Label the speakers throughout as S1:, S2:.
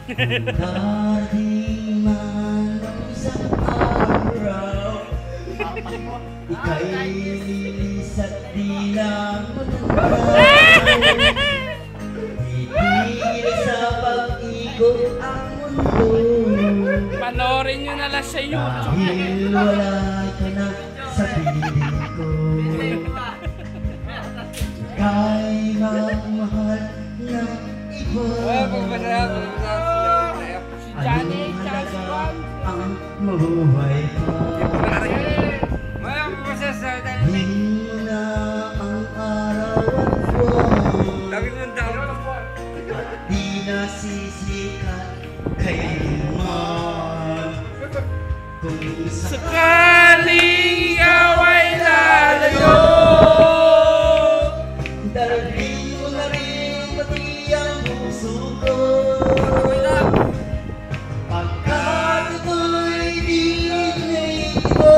S1: Darating man ang isang araw, ika'y lilis at di lang matanda. Itigil sa pag-ikot ang mundo.
S2: Panoorin nyo na lang sa YouTube.
S1: Dahil wala ka na sa piling ko. Ika'y magmahal ng iba.
S2: Si Johnny, Charles Bond.
S1: Ang mabuhay pa. Hindi mo na ang araw at buwan. At di nasisikat kailanman. Kung
S2: Sakaling ikaw ay lalayo,
S1: dalhin mo na rin pati ang puso ko. Pagkat ito'y di nito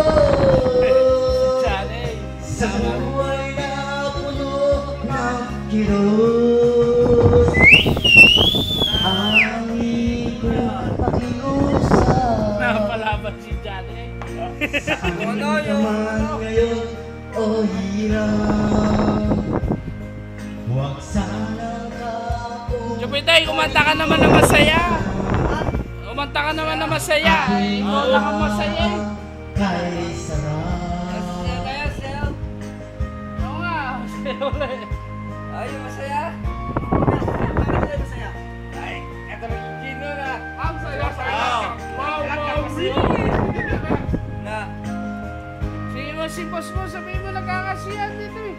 S1: sa buhay na puno ng kilos. Ang ikot pakiusap
S2: napalaban si Johnny.
S1: saan naman ngayon o hirap. Huwag sana ka
S2: Jupiter, kumanta ka naman na masaya. Kumanta ka naman na masaya. Ikaw lang ang masaya.
S1: kay sarap.
S2: Oo nga, masaya ulit.
S3: Ayaw masaya?
S2: Ay, eto na yung Gino na. Ang saya-saya. Wow, wow,
S3: Na,
S2: sige mo si boss mo, sabihin mo nagkakasiyan dito eh.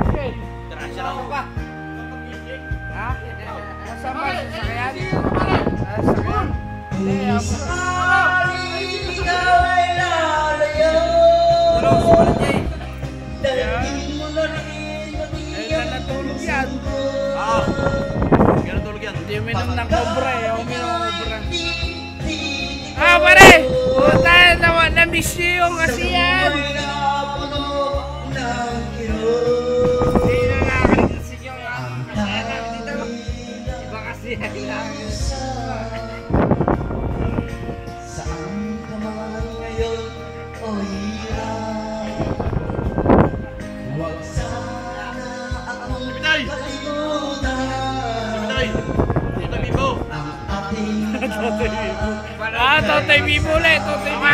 S2: Okay.
S3: Trasya lang pa.
S2: Ha? Masama sa sakayan? Sakayan? Hindi,
S1: Kung sakaling ikaw ay lalayo,
S3: Tulong, sumalit niya eh.
S1: dalhin mo na rin pati ang
S2: natulog yan.
S1: puso ko.
S3: Gano'n tulog yan.
S2: Hindi uminom ng kobra eh. Uminom ng kobra. Ah, pare! Puta, na-miss nyo yung asiyan.
S1: Sa buhay na puno ng kilos.
S2: Hindi na nakakalimusin yung
S1: Ang
S2: iba kasi lang.
S1: saan ka man ngayon o hirap. Huwag sana akong kalimutan. Ang ating
S2: Ah, Totoy Bibo ulit. Totoy Bibo.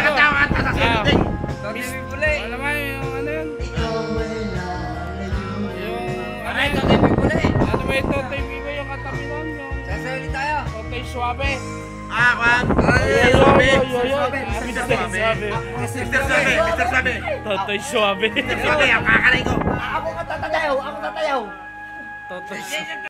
S3: Sorry, Bibuli.
S2: Alam mo yung ano yun?
S1: ikaw ay lalayo.
S2: Yung ano
S3: Ay,
S2: yun?
S3: Totoy Bibuli.
S2: Ano ba yung Totoy Bibo yung katabi nun? Yung
S3: Sasayo ulit tayo.
S2: Totoy Suabe.
S3: Ay,
S2: Suabe.
S3: Mr. Sabi.
S2: Totoy Suabe.
S3: Sabi, ang kakalay ko.
S1: Ako tatayaw.
S2: Totoy Suabe.